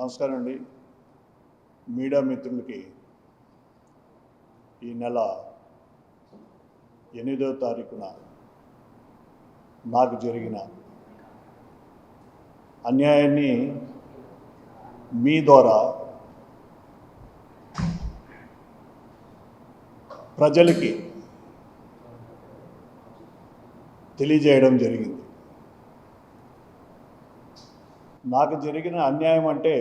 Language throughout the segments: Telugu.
నమస్కారం అండి. మీడియా మిత్రులకి ఈ నెల 8వ తారీఖున నాకు జరిగిన అన్యాయాన్ని మీ ద్వారా ప్రజలకి తెలియజేయడం జరిగింది. నాకు జరిగిన అన్యాయం అంటే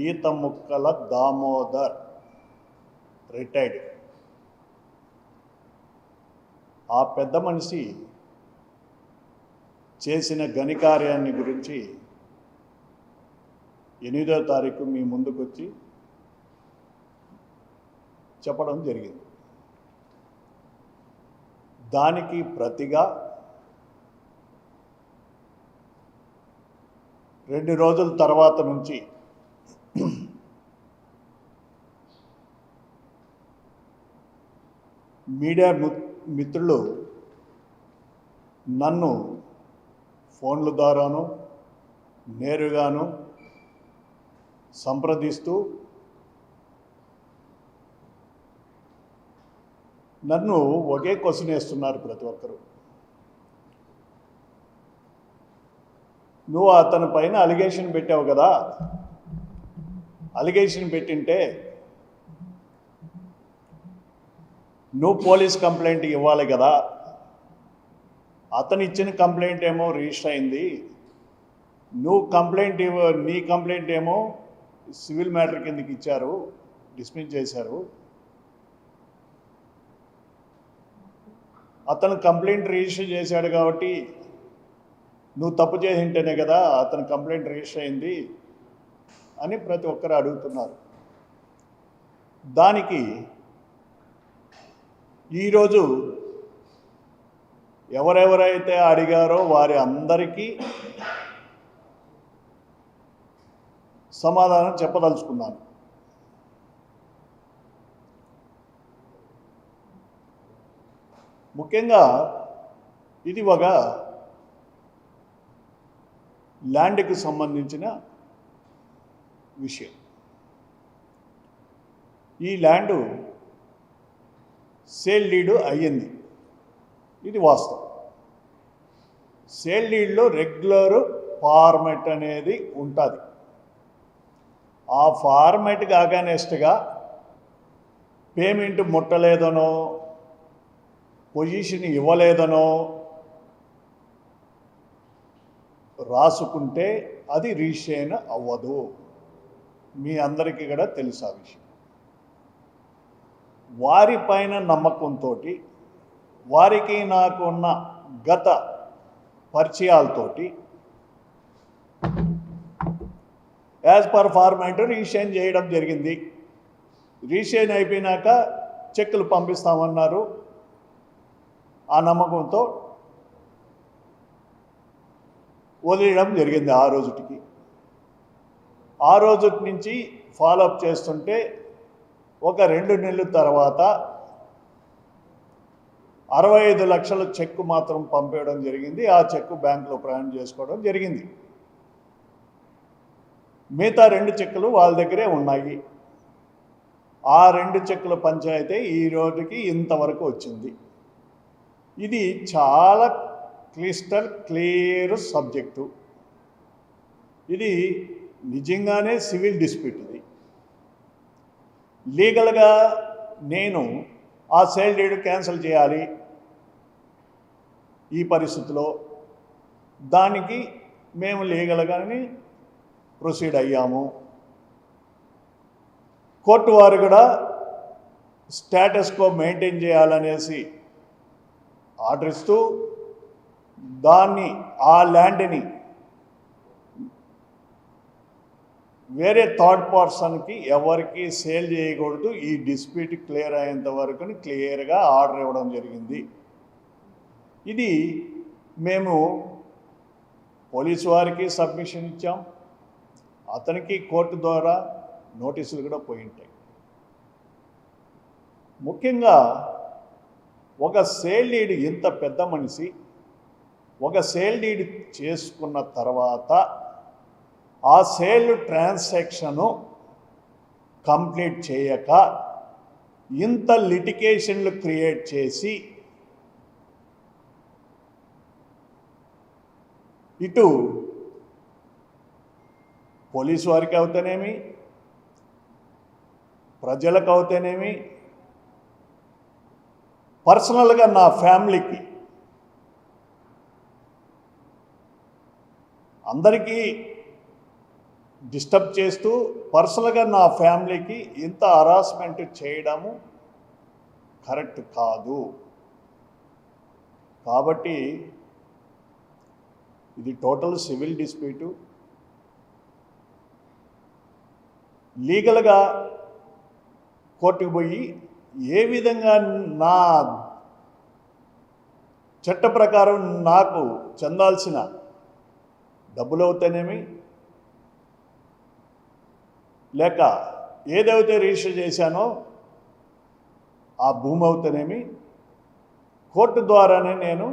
ఈత ముక్కల దామోదర్ రిటైర్డ్. ఆ పెద్ద మనిషి చేసిన ఘనకార్యాన్ని గురించి 8వ తారీఖు మీ ముందుకు వచ్చి చెప్పడం జరిగింది. దానికి ప్రతిగా 2 రోజుల తర్వాత నుంచి మీడియా మిత్రులు నన్ను ఫోన్ల ద్వారాను నేరుగాను సంప్రదిస్తూ నన్ను ఒకే క్వశ్చన్ వేస్తున్నారు ప్రతి ఒక్కరు. నువ్వు అతని పైన అలిగేషన్ పెట్టావు కదా, అలిగేషన్ పెట్టింటే నువ్వు పోలీస్ కంప్లైంట్ ఇవ్వాలి కదా, అతను ఇచ్చిన కంప్లైంట్ ఏమో రిజిస్టర్ అయింది, నువ్వు కంప్లైంట్ నీ కంప్లైంట్ ఏమో సివిల్ మ్యాటర్ కిందకి ఇచ్చారు, డిస్మిస్ చేశారు. అతను కంప్లైంట్ రిజిస్టర్ చేశాడు కాబట్టి నువ్వు తప్పు చేసింటేనే కదా అతను కంప్లైంట్ రిజిస్టర్ అయింది అని ప్రతి ఒక్కరు అడుగుతున్నారు. దానికి ఈరోజు ఎవరెవరైతే అడిగారో వారి అందరికీ సమాధానం చెప్పదలుచుకున్నాను. ముఖ్యంగా ఇది ఒక ల్యాండ్కి సంబంధించిన విషయం. ఈ ల్యాండు సేల్ డీడ్ అయ్యింది, ఇది వాస్తవం. సేల్ డీడ్లో రెగ్యులర్ ఫార్మెట్ అనేది ఉంటుంది. ఆ ఫార్మెట్కి అగైనెస్ట్గా పేమెంట్ ముట్టలేదనో పొజిషన్ ఇవ్వలేదనో రాసుకుంటే అది రిజిస్ట్రేషన్ అవ్వదు. మీ అందరికీ కూడా తెలుసు ఆ విషయం. వారిపైన నమ్మకంతో, వారికి నాకు ఉన్న గత పరిచయాలతోటి యాజ్ పర్ ఫార్మాట్ రిజిస్ట్రేషన్ చేయడం జరిగింది. రిజిస్ట్రేషన్ అయిపోయినాక చెక్కులు పంపిస్తామన్నారు. ఆ నమ్మకంతో వదిలేయడం జరిగింది. ఆ రోజుటికి ఆ రోజు నుంచి ఫాలోఅప్ చేస్తుంటే ఒక 2 నెలల తర్వాత 65 లక్షల చెక్కు మాత్రం పంపేయడం జరిగింది. ఆ చెక్కు బ్యాంకులో ప్రయాణం చేసుకోవడం జరిగింది. మిగతా 2 చెక్కులు వాళ్ళ దగ్గరే ఉన్నాయి. ఆ 2 చెక్కుల పంచాయతీ ఈ రోజుకి ఇంతవరకు వచ్చింది. ఇది చాలా క్లియర్ సబ్జెక్టు. ఇది నిజంగానే సివిల్ డిస్ప్యూట్. ఇది లీగల్గా నేను ఆ సేల్ డీడ్ క్యాన్సిల్ చేయాలి. ఈ పరిస్థితిలో దానికి మేము లీగల్గానే ప్రొసీడ్ అయ్యాము. కోర్టు వారు కూడా స్టేటస్ కో మెయింటైన్ చేయాలనేసి ఆర్డర్ ఇస్తూ దాన్ని ఆ ల్యాండ్ని వేరే థర్డ్ పర్సన్కి ఎవరికి సేల్ చేయకూడదు, ఈ డిస్ప్యూట్ క్లియర్ అయ్యేంత వరకు క్లియర్గా ఆర్డర్ ఇవ్వడం జరిగింది. ఇది మేము పోలీసు వారికి సబ్మిషన్ ఇచ్చాం. అతనికి కోర్టు ద్వారా నోటీసులు కూడా పోయి ఉంటాయి. ముఖ్యంగా ఒక సేల్ డీడ్, ఇంత పెద్ద మనిషి ఒక సేల్ డీడ్ చేసుకున్న తర్వాత ఆ సేల్ ట్రాన్సాక్షను కంప్లీట్ చేయక ఇంత లిటిగేషన్లు క్రియేట్ చేసి ఇటు పోలీసు వారికి అవుతేనేమి, ప్రజలకు అవుతేనేమి, పర్సనల్గా నా ఫ్యామిలీకి అందరికీ డిస్టర్బ్ చేస్తూ పర్సనల్గా నా ఫ్యామిలీకి ఇంత హరాస్మెంట్ చేయడము కరెక్ట్ కాదు. కాబట్టి ఇది టోటల్ సివిల్ డిస్ప్యూటు. లీగల్గా కోర్టుకు పోయి ఏ విధంగా నా చట్ట ప్రకారం నాకు చెందాల్సిన డబ్బులు అవుతానేమి, లేక ఏదైతే రిజిస్టర్ చేశానో ఆ భూమి అవుతానేమి కోర్టు ద్వారానే నేను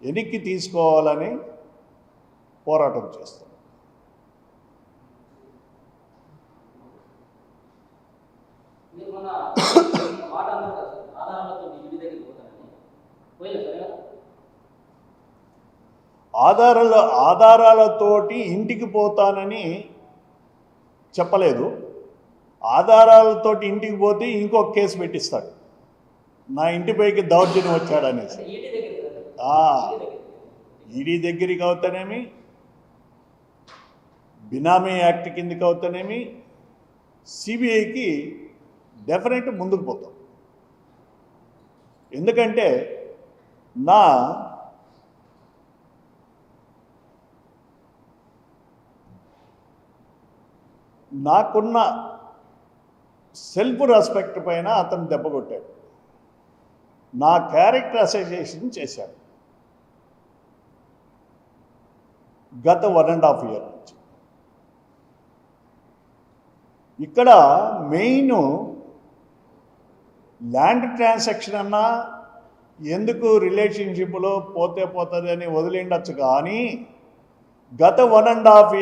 వెనక్కి తీసుకోవాలని పోరాటం చేస్తాను. ఆధారాలతోటి ఇంటికి పోతానని చెప్పలేదు. ఆధారాలతోటి ఇంటికి పోతే ఇంకొక కేసు పెట్టిస్తాడు, నా ఇంటిపైకి దౌర్జన్యం వచ్చాడనేసి. ఈడీ దగ్గరికి అవుతానేమి, బినామీ యాక్ట్ కిందకి అవుతానేమి, సిబిఐకి డెఫినెట్ ముందుకు పోతాం. ఎందుకంటే నాకున్న సెల్ఫ్ రెస్పెక్ట్ పైన అతను దెబ్బ కొట్టాడు, నా క్యారెక్టర్ అసోసియేషన్ చేశాడు గత 1.5 year నుంచి. ఇక్కడ మెయిన్ ల్యాండ్ ట్రాన్సాక్షన్ అన్నా ఎందుకు రిలేషన్షిప్లో పోతే పోతుంది అని వదిలిండొచ్చు, కానీ గత 1.5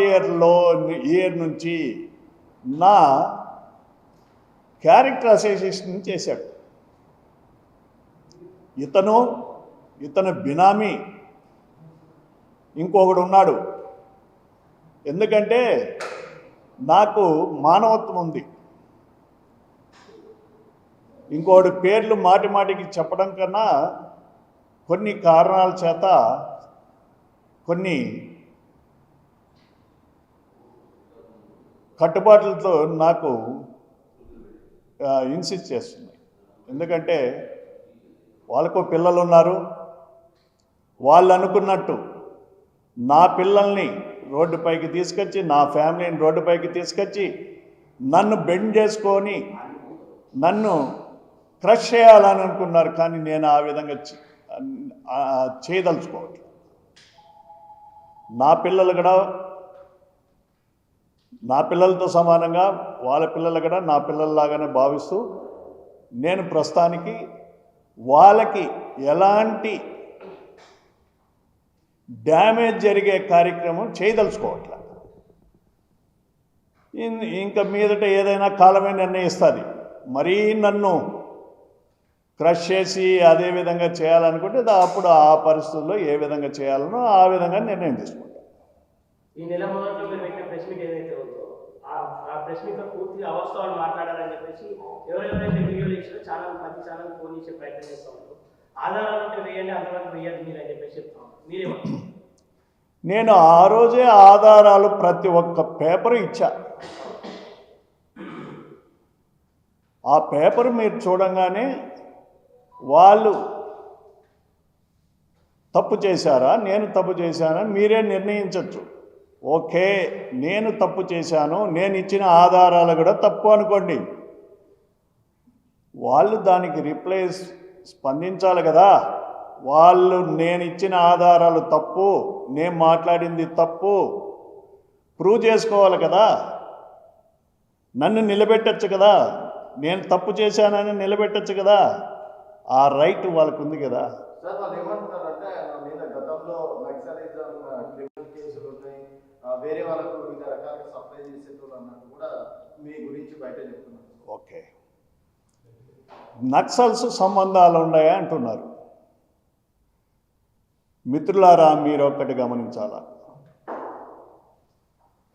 year నుంచి నా క్యారెక్టర్ అసోసియేషన్ చేశాడు. ఇతను బినామీ ఇంకొకడు ఉన్నాడు. ఎందుకంటే నాకు మానవత్వం ఉంది. ఇంకోటి పేర్లు మాటి మాటికి చెప్పడం కన్నా కొన్ని కారణాల చేత కొన్ని కట్టుబాట్లతో నాకు ఇన్సిస్ట్ చేస్తున్నాయి. ఎందుకంటే వాళ్ళకు పిల్లలు ఉన్నారు. వాళ్ళు అనుకున్నట్టు నా పిల్లల్ని రోడ్డుపైకి తీసుకొచ్చి, నా ఫ్యామిలీని రోడ్డుపైకి తీసుకొచ్చి నన్ను బెండ్ చేసుకొని నన్ను క్రష్ చేయాలని అనుకున్నారు. కానీ నేను ఆ విధంగా చేయదలుచుకోవట్లేదు. నా పిల్లలు కూడా నా పిల్లలతో సమానంగా వాళ్ళ పిల్లలు కూడా నా పిల్లల్లాగానే భావిస్తూ నేను ప్రస్తుతానికి వాళ్ళకి ఎలాంటి డ్యామేజ్ జరిగే కార్యక్రమం చేయదలుచుకోవట్లే. ఇంకా మీదట ఏదైనా కాలమే నిర్ణయిస్తుంది. మరీ నన్ను క్రష్ చేసి అదే విధంగా చేయాలనుకుంటే అప్పుడు ఆ పరిస్థితుల్లో ఏ విధంగా చేయాలనో ఆ విధంగా నిర్ణయం తీసుకుంటాను. ఈ నెల మొదట్లో మీరు పెట్టిన ప్రెస్ మీట్ ఏదైతే ఉందో ఆ ప్రెస్ మీట్లో పూర్తిగా అవాస్తవాలు మాట్లాడాలని చెప్పేసి ఎవరెవరైతే వీడియోలు ఇచ్చారో ప్రతి ఛానల్ ఫోన్ చేసే ప్రయత్నం చేస్తూ ఉంటారు. ఆధారాలు ఉంటే వేయండి, అంతవరకు వేయద్దు మీరు అని చెప్పేసి చెప్తాను. మీరేమంటారు? నేను ఆ రోజే ఆధారాలు ప్రతి ఒక్క పేపర్ ఇచ్చా. ఆ పేపర్ మీరు చూడంగానే వాళ్ళు తప్పు చేశారా నేను తప్పు చేశానా మీరే నిర్ణయించవచ్చు. ఓకే, నేను తప్పు చేశాను, నేను ఇచ్చిన ఆధారాలు కూడా తప్పు అనుకోండి. వాళ్ళు దానికి రిప్లై స్పందించాలి కదా. వాళ్ళు నేను ఇచ్చిన ఆధారాలు తప్పు, నేను మాట్లాడింది తప్పు ప్రూవ్ చేసుకోవాలి కదా. నన్ను నిలబెట్టచ్చు కదా, నేను తప్పు చేశానని నిలబెట్టచ్చు కదా. ఆ రైట్ వాళ్ళకు ఉంది కదా. సార్ వాళ్ళు ఏమంటున్నారంటే మీద గతంలో నక్సలిజం క్రిమినల్ కేసులు ఉన్నాయి, వేరే వాళ్ళకు వివిధ రకాలుగా సప్లై చేసేటోళ్ళు అన్నట్టు కూడా మీ గురించి బయట చెప్తున్నారు. ఓకే, నక్సల్స్ సంబంధాలు ఉన్నాయా అంటున్నారు. మిత్రులారా, మీరు ఒక్కటి గమనించాలా,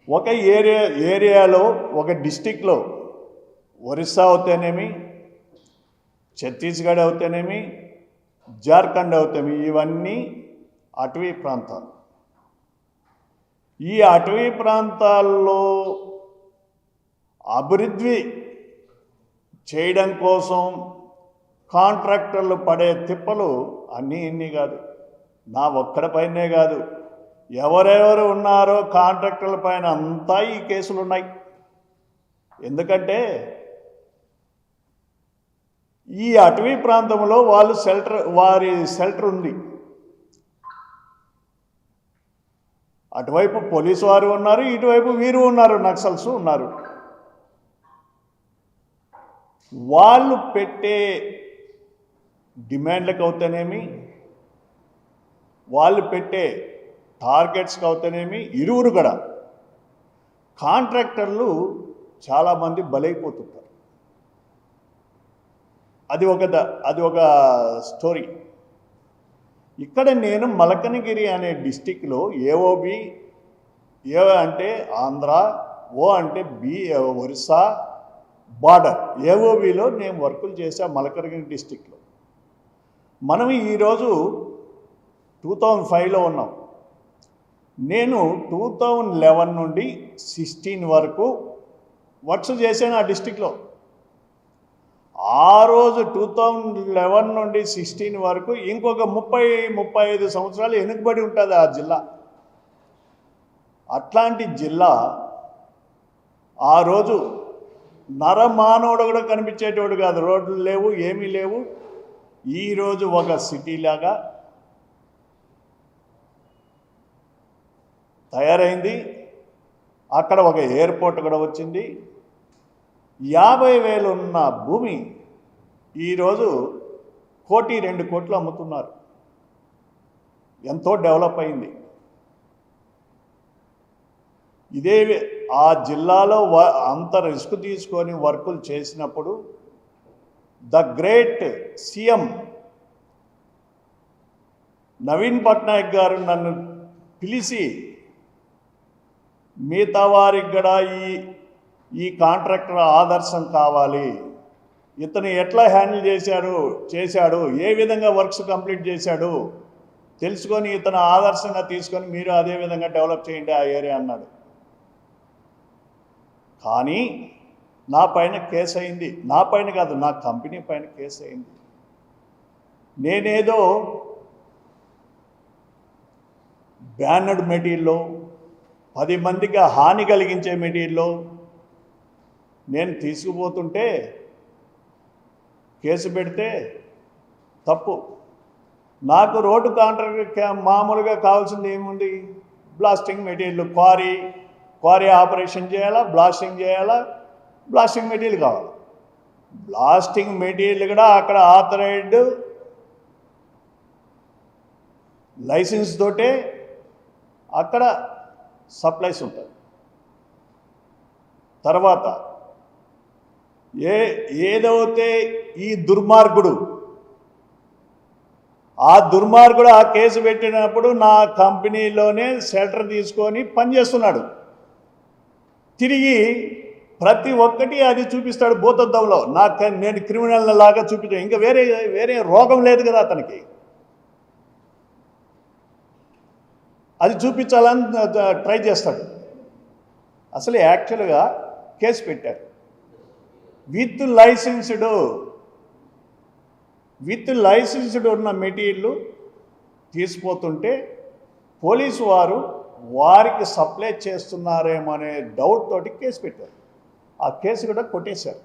ఒక ఏరియాలో ఒక డిస్టిక్లో ఒరిస్సా అవుతేనేమి, ఛత్తీస్గఢ్ అవుతేనేమి, జార్ఖండ్ అవుతేమి, ఇవన్నీ అటవీ ప్రాంతాలు. ఈ అటవీ ప్రాంతాల్లో అభివృద్ధి చేయడం కోసం కాంట్రాక్టర్లు పడే తిప్పలు అన్నీ ఇన్ని కాదు, నా ఒక్కడిపైనే కాదు, ఎవరెవరు ఉన్నారో కాంట్రాక్టర్ల పైన అంతా ఈ కేసులు ఉన్నాయి. ఎందుకంటే ఈ అటవీ ప్రాంతంలో వారి షెల్టర్ ఉంది. అటువైపు పోలీసు వారు ఉన్నారు, ఇటువైపు వీరు ఉన్నారు, నక్సల్స్ ఉన్నారు. వాళ్ళు పెట్టే డిమాండ్లకు అవుతేనేమి, వాళ్ళు పెట్టే టార్గెట్స్కి అవుతేనేమి, ఇరువురు కూడా కాంట్రాక్టర్లు చాలామంది బలైపోతుంటారు. అది ఒక స్టోరీ. ఇక్కడ నేను మలకనగిరి అనే డిస్టిక్లో ఏఓబి, ఏ అంటే ఆంధ్ర, ఓ అంటే ఒరిస్సా బార్డర్, ఏఓబిలో నేను వర్కులు చేశా మలకనగిరి డిస్టిక్లో. మనం ఈరోజు 2005లో ఉన్నాం. నేను 2011 నుండి 16 వరకు వర్క్స్ చేశాను ఆ డిస్టిక్లో. ఆ రోజు 2011 నుండి 16 వరకు ఇంకొక 30-35 సంవత్సరాలు వెనుకబడి ఉంటుంది ఆ జిల్లా. అట్లాంటి జిల్లా ఆ రోజు నరమానవుడు కూడా కనిపించేటోడు కాదు, రోడ్లు లేవు, ఏమీ లేవు. ఈరోజు ఒక సిటీలాగా తయారైంది. అక్కడ ఒక ఎయిర్పోర్ట్ కూడా వచ్చింది. 50,000 ఉన్న భూమి ఈరోజు 1-2 కోట్లు అమ్ముతున్నారు. ఎంతో డెవలప్ అయింది. ఇదే ఆ జిల్లాలో అంత రిస్క్ తీసుకొని వర్కులు చేసినప్పుడు the great CM Naveen Patnaik గారు నన్ను పిలిచి, మిగతా వారికి కూడా ఈ కాంట్రాక్టర్ ఆదర్శం కావాలి, ఇతను ఎట్లా హ్యాండిల్ చేశాడు, ఏ విధంగా వర్క్స్ కంప్లీట్ చేశాడు తెలుసుకొని ఇతను ఆదర్శంగా తీసుకొని మీరు అదే విధంగా డెవలప్ చేయండి ఆ ఏరియా అన్నాడు. కానీ నా పైన కేసు అయింది. నా పైన కాదు, నా కంపెనీ పైన కేసు అయింది. నేనేదో బ్యానర్డ్ మెటీరియల్లో 10 మందికి హాని కలిగించే మెటీరియల్లో నేను తీసుకుపోతుంటే కేసు పెడితే తప్పు. నాకు రోడ్డు కాంట్రాక్టర్ మామూలుగా కావాల్సింది ఏముంది, బ్లాస్టింగ్ మెటీరియల్, క్వారీ ఆపరేషన్ చేయాలా, బ్లాస్టింగ్ చేయాలా, బ్లాస్టింగ్ మెటీరియల్ కావాలి. బ్లాస్టింగ్ మెటీరియల్ కూడా అక్కడ ఆథరైజ్డ్ లైసెన్స్ తోటే అక్కడ సప్లైస్ ఉంటుంది. తర్వాత ఏదైతే ఈ దుర్మార్గుడు ఆ కేసు పెట్టినప్పుడు నా కంపెనీలోనే షెల్టర్ తీసుకొని పనిచేస్తున్నాడు. తిరిగి ప్రతి ఒక్కటి అది చూపిస్తాడు భూతద్దంలో. నేను క్రిమినల్ లాగా చూపించాను. ఇంకా వేరే రోగం లేదు కదా అతనికి, అది చూపించాలని ట్రై చేస్తాడు. అసలు యాక్చువల్గా కేసు పెట్టారు. విత్ లైసెన్స్డ్ ఉన్న మెటీరియల్ తీసిపోతుంటే పోలీసు వారు వారికి సప్లై చేస్తున్నారేమో అనే డౌట్ తోటి కేసు పెట్టారు. ఆ కేసు కూడా కొట్టేశారు.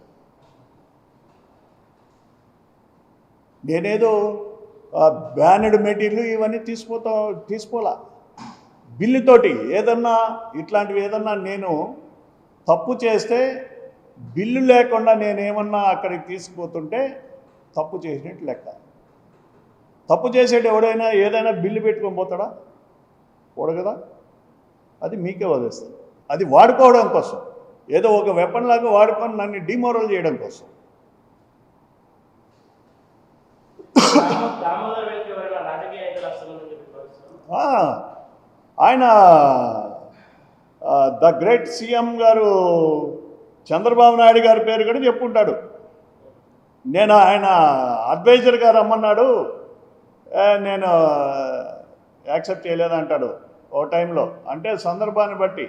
నేనేదో బ్యానర్డ్ మెటీరియల్ ఇవన్నీ తీసుకోలా. బిల్లుతోటి ఇట్లాంటివి ఏదన్నా నేను తప్పు చేస్తే బిల్లు లేకుండా నేనేమన్నా అక్కడికి తీసుకుపోతుంటే తప్పు చేసినట్టు లెక్క. తప్పు చేసేటి ఎవడైనా ఏదైనా బిల్లు పెట్టుకొని పోతాడా? పోడు కదా. అది మీకే వదిలేస్తుంది. అది వాడుకోవడం కోసం, ఏదో ఒక వెపన్ లాగా వాడుకొని నన్ను డిమోరల్ చేయడం కోసం. దామోదర్ వెల్కి ఎవరైనా రాజకీయ నాయకులు వస్తామని చెప్పి భావిస్తున్నాను. ఆయన ద గ్రేట్ సీఎం గారు చంద్రబాబు నాయుడు గారి పేరు కూడా చెప్పుకుంటాడు. నేను ఆయన అడ్వైజర్గా రమ్మన్నాడు, నేను యాక్సెప్ట్ చేయలేదంటాడు ఓ టైంలో. అంటే సందర్భాన్ని బట్టి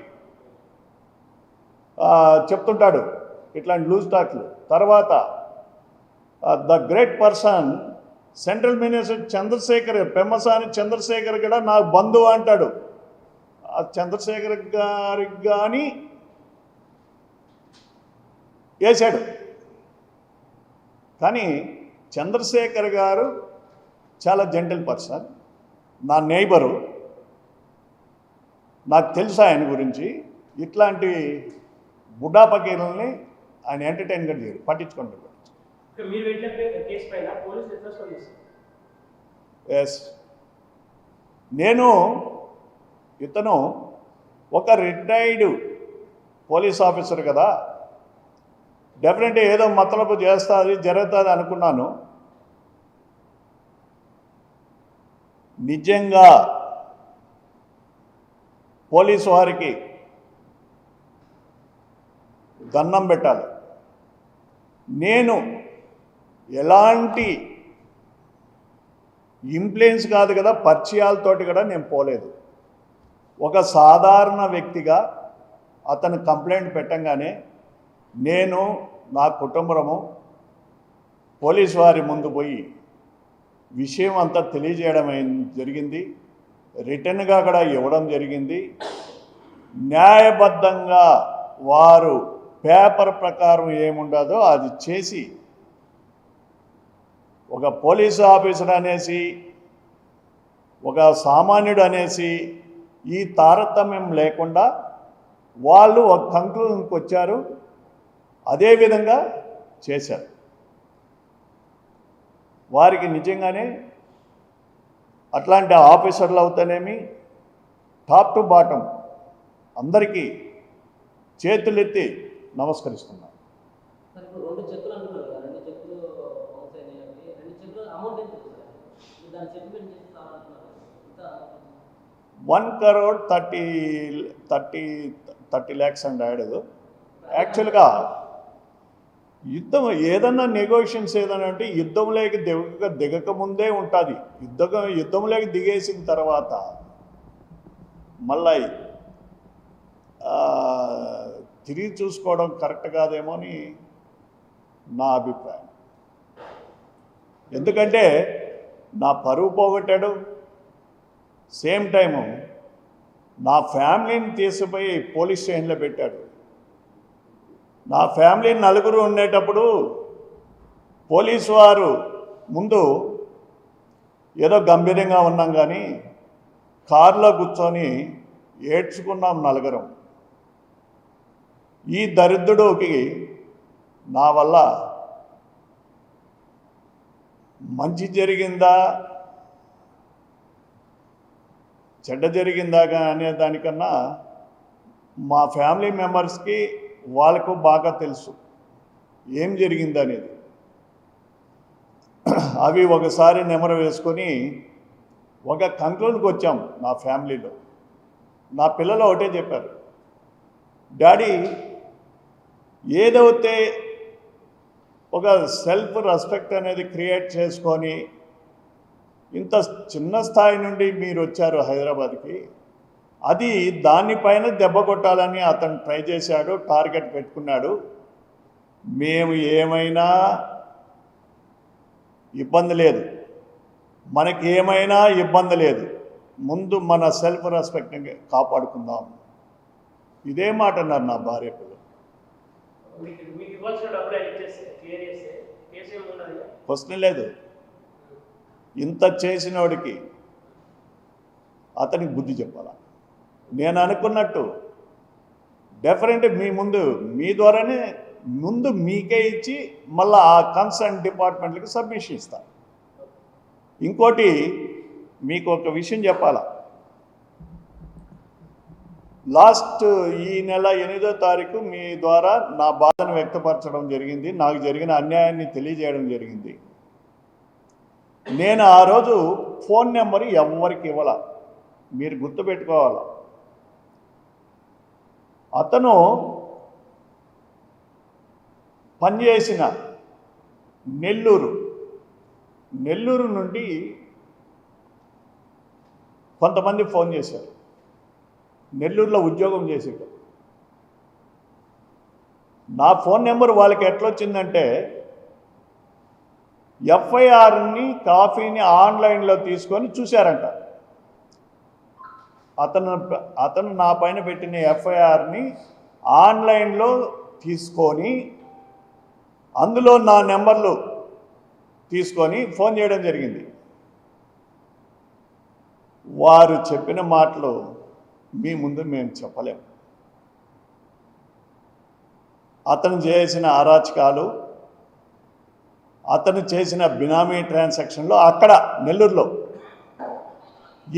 చెప్తుంటాడు ఇట్లాంటి లూజ్ టాక్లు. తర్వాత the great person central minister Chandrashekar, Pemmasani Chandrashekar కూడా నా బంధువు అంటాడు. ఆ చంద్రశేఖర్ గారికి కానీ వేశాడు. కానీ చంద్రశేఖర్ గారు చాలా జెంటిల్ పర్సన్, నా నైబరు, నాకు తెలుసు ఆయన గురించి. ఇట్లాంటి బుడ్డా పకీరుల్ని ఆయన ఎంటర్టైన్గా చేయడు, పట్టించుకుంటాడు. మీరు పెట్టిన కేసు పైన పోలీసులు ఎట్లా స్పందిస్తారు? ఎస్, ఇతను ఒక రిటైర్డ్ పోలీస్ ఆఫీసర్ కదా, డెఫినెట్గా ఏదో మతలబు చేస్తుంది జరుగుతుంది అనుకున్నాను. నిజంగా పోలీసు వారికి దండం పెట్టాలి. నేను ఎలాంటి ఇన్ఫ్లుయెన్స్ కాదు కదా, పరిచయాలతోటి కూడా నేను పోలేదు. ఒక సాధారణ వ్యక్తిగా అతను కంప్లైంట్ పెట్టంగానే నేను, నా కుటుంబము పోలీసు వారి ముందు పోయి విషయం అంతా తెలియజేయడం జరిగింది. రిటర్న్గా కూడా ఇవ్వడం జరిగింది. న్యాయబద్ధంగా వారు పేపర్ ప్రకారం ఏముండదో అది చేసి, ఒక పోలీసు ఆఫీసర్ అనేసి, ఒక సామాన్యుడు అనేసి ఈ తారతమ్యం లేకుండా వాళ్ళు ఒక కంక్లూజన్కి వచ్చారు, అదేవిధంగా చేశారు. వారికి నిజంగానే అట్లాంటి ఆఫీసర్లు అవుతానేమి, టాప్ టు బాటం అందరికీ చేతులెత్తి నమస్కరిస్తున్నాను. సార్, ఇప్పుడు 2 చెక్కులు అంటున్నారు కదా, 2 చెక్కులు బౌన్స్ అయినాయి. 2 చెక్కులు అమౌంట్ ఎంత సార్? దాన్ని సెటిల్మెంట్ చేసి కావాలంటున్నారు. 1 crore 30 lakhs and add. యాక్చువల్గా యుద్ధం ఏదన్నా నెగోషియన్స్ ఏదన్నా అంటే యుద్ధంలోకి దిగక ముందే ఉంటుంది. యుద్ధంలోకి దిగేసిన తర్వాత మళ్ళీ తిరిగి చూసుకోవడం కరెక్ట్ కాదేమో అని నా అభిప్రాయం. ఎందుకంటే నా పరువు పోగొట్టాడు, సేమ్ టైము నా ఫ్యామిలీని తీసుకుపోయి పోలీస్ స్టేషన్లో పెట్టాడు. నా ఫ్యామిలీ 4 ఉండేటప్పుడు పోలీసు వారు ముందు ఏదో గంభీరంగా ఉన్నాం, కానీ కారులో కూర్చొని ఏడ్చుకున్నాం 4. ఈ దరిద్రుడికి నా వల్ల మంచి జరిగిందా చెడ్డ జరిగిందా అనే దానికన్నా మా ఫ్యామిలీ మెంబర్స్కి వాళ్ళకు బాగా తెలుసు ఏం జరిగిందనేది. అవి ఒకసారి నెమరు వేసుకొని ఒక కంక్లూజన్కి వచ్చాం. నా ఫ్యామిలీలో నా పిల్లలు ఒకటే చెప్పారు, డాడీ ఏదైతే ఒక సెల్ఫ్ రెస్పెక్ట్ అనేది క్రియేట్ చేసుకొని ఇంత చిన్న స్థాయి నుండి మీరు వచ్చారు హైదరాబాద్కి, అది దానిపైన దెబ్బ కొట్టాలని అతను ట్రై చేశాడు, టార్గెట్ పెట్టుకున్నాడు. మేము ఏమైనా ఇబ్బంది లేదు, మనకి ఏమైనా ఇబ్బంది లేదు, ముందు మన సెల్ఫ్ రెస్పెక్ట్ని కాపాడుకుందాం. ఇదే మాట అన్నారు నా భార్య పిల్లలు. మీకు ఇవ్వాల్సిన డబ్బులు ఇచ్చేస్తే క్లియర్ చేస్తే కేసు ఏమి ఉండదు. క్వశ్చన్ లేదు. ఇంత చేసినోడికి అతనికి బుద్ధి చెప్పాల. నేను అనుకున్నట్టు డెఫినెట్ మీ ద్వారానే ముందు మీకే ఇచ్చి మళ్ళీ ఆ కన్సర్న్ డిపార్ట్మెంట్కి సబ్మిషన్ ఇస్తాను. ఇంకోటి మీకు ఒక విషయం చెప్పాలా, లాస్ట్ ఈ నెల 8వ తారీఖు మీ ద్వారా నా బాధను వ్యక్తపరచడం జరిగింది, నాకు జరిగిన అన్యాయాన్ని తెలియజేయడం జరిగింది. నేను ఆ రోజు ఫోన్ నెంబర్ ఎవరికి ఇవ్వాల, మీరు గుర్తుపెట్టుకోవాలి. అతను పనిచేసిన నెల్లూరు నుండి కొంతమంది ఫోన్ చేశారు. నెల్లూరులో ఉద్యోగం చేసేట నా ఫోన్ నెంబర్ వాళ్ళకి ఎట్లా వచ్చిందంటే, ఎఫ్ఐఆర్ని కాపీని ఆన్లైన్లో తీసుకొని చూశారంట. అతను నా పైన పెట్టిన ఎఫ్ఐఆర్ని ఆన్లైన్లో తీసుకొని అందులో నా నెంబర్లు తీసుకొని ఫోన్ చేయడం జరిగింది. వారు చెప్పిన మాటలు మీ ముందు మేము చెప్పలేము. అతను చేసిన అరాచకాలు, అతను చేసిన బినామీ ట్రాన్సాక్షన్లో అక్కడ నెల్లూరులో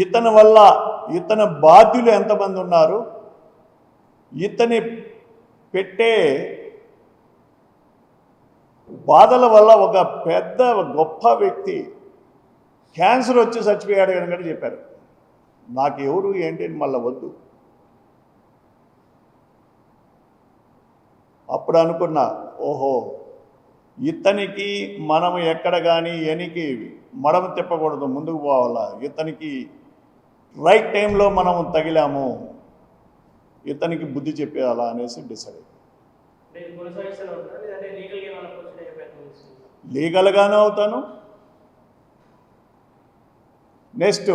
ఇతని వల్ల ఇతని బాధ్యులు ఎంతమంది ఉన్నారు, ఇతని పెట్టే బాధల వల్ల ఒక పెద్ద గొప్ప వ్యక్తి క్యాన్సర్ వచ్చి చచ్చిపోయాడు అని కూడా చెప్పారు. నాకు ఎవరు ఏంటి అని మళ్ళీ వద్దు. అప్పుడు అనుకున్నా, ఓహో ఇతనికి మనం ఎక్కడ కానీ ఎనికి మడమ తిప్పకూడదు, ముందుకు పోవాలా, ఇతనికి రైట్ టైంలో మనం తగిలాము, ఇతనికి బుద్ధి చెప్పేయాలా అనేసి డిసైడ్ అయ్యింది. లీగల్గానే అవుతాను. నెక్స్ట్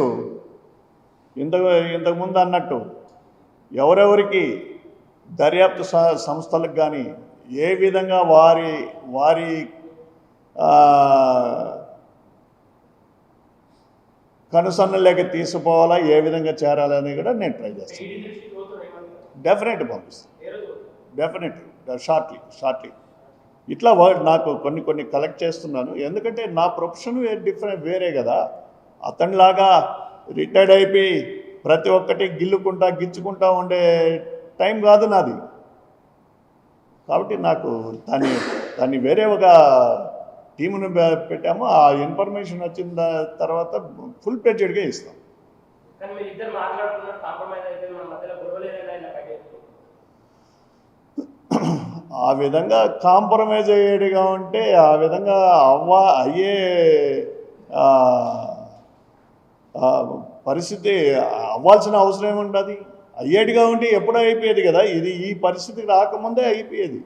ఇంతకుముందు అన్నట్టు ఎవరెవరికి దర్యాప్తు సంస్థలకు కానీ ఏ విధంగా వారి కనుసన్నలేక తీసుకోవాలా, ఏ విధంగా చేరాలని కూడా నేను ట్రై చేస్తాను. డెఫినెట్ పంపిస్తాను, డెఫినెట్ షార్ట్లీ. ఇట్లా నాకు కొన్ని కలెక్ట్ చేస్తున్నాను. ఎందుకంటే నా ప్రొఫెషన్ వేరే కదా. అతనిలాగా రిటైర్డ్ అయిపోయి ప్రతి ఒక్కటి గిచ్చుకుంటా ఉండే టైం కాదు నాది. కాబట్టి నాకు దాన్ని వేరే ఒక టీమును పెట్టాము. ఆ ఇన్ఫర్మేషన్ వచ్చిన తర్వాత ఫుల్ ప్లేజెడ్గా ఇస్తాం. ఆ విధంగా కాంప్రమైజ్ అయ్యేదిగా ఉంటే ఆ విధంగా అయ్యే పరిస్థితి అవ్వాల్సిన అవసరం ఏముంటుంది. అయ్యేటిగా ఉంటే ఎప్పుడూ అయిపోయేది కదా. ఈ పరిస్థితి రాకముందే అయిపోయేది.